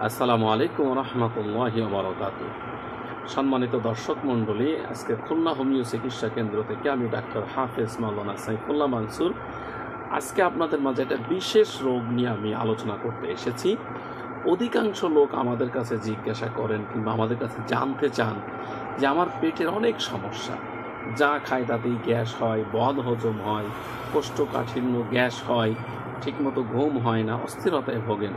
আসসালামু আলাইকুম রহমতুল্লাহি ওয়া বারাকাতুহু। সম্মানিত দর্শক মণ্ডলী, আজকে খুলনা হোমিও চিকিৎসা কেন্দ্র থেকে আমি ডাক্তার হাফেজ মাওলানা সাইফুল্লাহ মানসুর আজকে আপনাদের মাঝে একটা বিশেষ রোগ নিয়ে আমি আলোচনা করতে এসেছি। অধিকাংশ লোক আমাদের কাছে জিজ্ঞাসা করেন কিংবা আমাদের কাছে জানতে চান যে আমার পেটের অনেক সমস্যা, যা খায় তাতেই গ্যাস হয়, বদ হজম হয়, কোষ্ঠকাঠিন্য, গ্যাস হয়, ঠিকমতো ঘুম হয় না, অস্থিরতায় ভোগেন।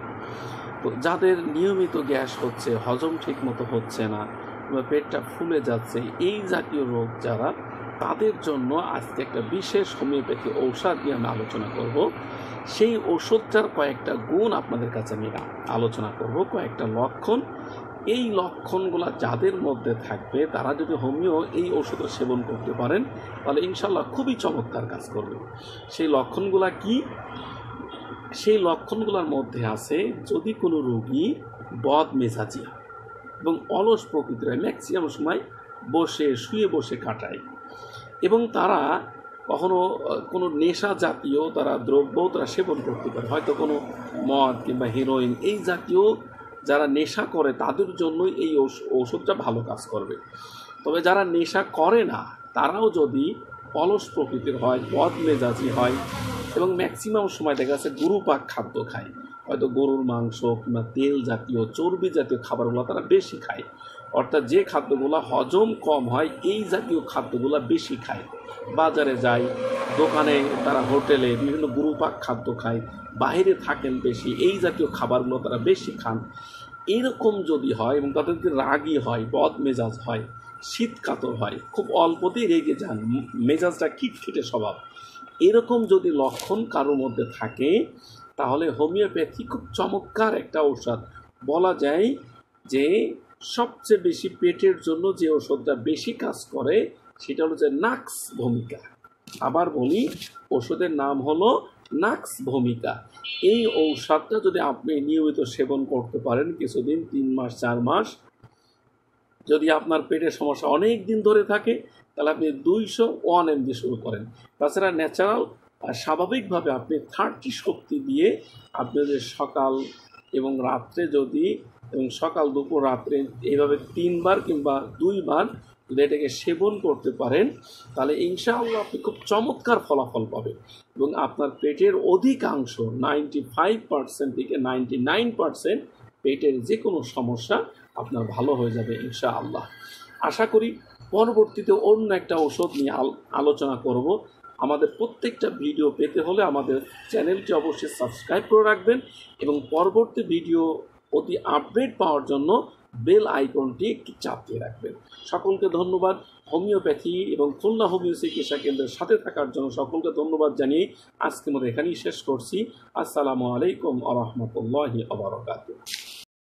তো যাদের নিয়মিত গ্যাস হচ্ছে, হজম ঠিকমতো হচ্ছে না কিংবা পেটটা ফুলে যাচ্ছে, এই জাতীয় রোগ যারা, তাদের জন্য আজকে একটা বিশেষ হোমিওপ্যাথি ঔষধ নিয়ে আমি আলোচনা করব। সেই ওষুধটার কয়েকটা গুণ আপনাদের কাছে আমি আলোচনা করব, কয়েকটা লক্ষণ। এই লক্ষণগুলো যাদের মধ্যে থাকবে তারা যদি হোমিও এই ওষুধের সেবন করতে পারেন তাহলে ইনশাল্লাহ খুবই চমৎকার কাজ করবে। সেই লক্ষণগুলো কি? সেই লক্ষণগুলোর মধ্যে আছে, যদি কোনো রোগী বদ মেজাজি এবং অলস প্রকৃতির হয়, ম্যাক্সিমাম সময় শুয়ে বসে কাটায়, এবং তারা কখনো কোনো নেশা জাতীয় তারা দ্রব্য তারা সেবন করতে পারে, হয়তো কোনো মদ কিংবা হিরোইন এই জাতীয় যারা নেশা করে তাদের জন্যই এই ওষুধটা ভালো কাজ করবে। তবে যারা নেশা করে না তারাও যদি অলস প্রকৃতির হয়, বদ মেজাজি হয় এবং ম্যাক্সিমাম সময় দেখা যাচ্ছে গুরুপাক খাদ্য খায়, হয়তো গরুর মাংস কিংবা তেল জাতীয় চর্বি জাতীয় খাবারগুলো তারা বেশি খায়, অর্থাৎ যে খাদ্যগুলো হজম কম হয় এই জাতীয় খাদ্যগুলো বেশি খায়, বাজারে যায়, দোকানে তারা হোটেলে বিভিন্ন গুরুপাক খাদ্য খায়, বাইরে থাকেন বেশি, এই জাতীয় খাবারগুলো তারা বেশি খান। এরকম যদি হয় এবং তাদের যদি রাগী হয়, বদ মেজাজ হয়, শীতকাতর হয়, খুব অল্পতেই রেগে যান, মেজাজটা খিটখিটে স্বভাব, এরকম যদি লক্ষণ কারোর মধ্যে থাকে তাহলে হোমিওপ্যাথি খুব চমৎকার একটা ঔষধ। বলা যায় যে সবচেয়ে বেশি পেটের জন্য যে ওষুধটা বেশি কাজ করে সেটা হলো যে নাক্স ভূমিকা। আবার বলি, ওষুধের নাম হলো নাক্স ভূমিকা। এই ঔষধটা যদি আপনি নিয়মিত সেবন করতে পারেন কিছুদিন, 3 মাস 4 মাস, যদি আপনার পেটের সমস্যা অনেক দিন ধরে থাকে তাহলে আপনি 201 mg শুরু করেন। তাছাড়া ন্যাচারাল স্বাভাবিকভাবে আপনি 30 শক্তি দিয়ে আপনি যদি সকাল এবং রাত্রে এবং সকাল দুপুর রাত্রে এইভাবে 3 বার কিংবা 2 বার যদি এটাকে সেবন করতে পারেন তাহলে ইনশাআল্লাহ আপনি খুব চমৎকার ফলাফল পাবেন এবং আপনার পেটের অধিকাংশ 95% থেকে 99% পেটের যে কোনো সমস্যা আপনার ভালো হয়ে যাবে ইনশাআল্লাহ। আশা করি পরবর্তীতে অন্য একটা ওষুধ নিয়ে আলোচনা করব। আমাদের প্রত্যেকটা ভিডিও পেতে হলে আমাদের চ্যানেলটি অবশ্যই সাবস্ক্রাইব করে রাখবেন এবং পরবর্তী ভিডিও অতি আপডেট পাওয়ার জন্য বেল আইকনটি একটু চাপ দিয়ে রাখবেন। সকলকে ধন্যবাদ। হোমিওপ্যাথি এবং খুলনা হোমিও চিকিৎসা কেন্দ্রের সাথে থাকার জন্য সকলকে ধন্যবাদ জানিয়ে আজকে আমরা এখানেই শেষ করছি। আসসালামু আলাইকুম ওয়া রাহমাতুল্লাহি ওয়া বারাকাতুহু।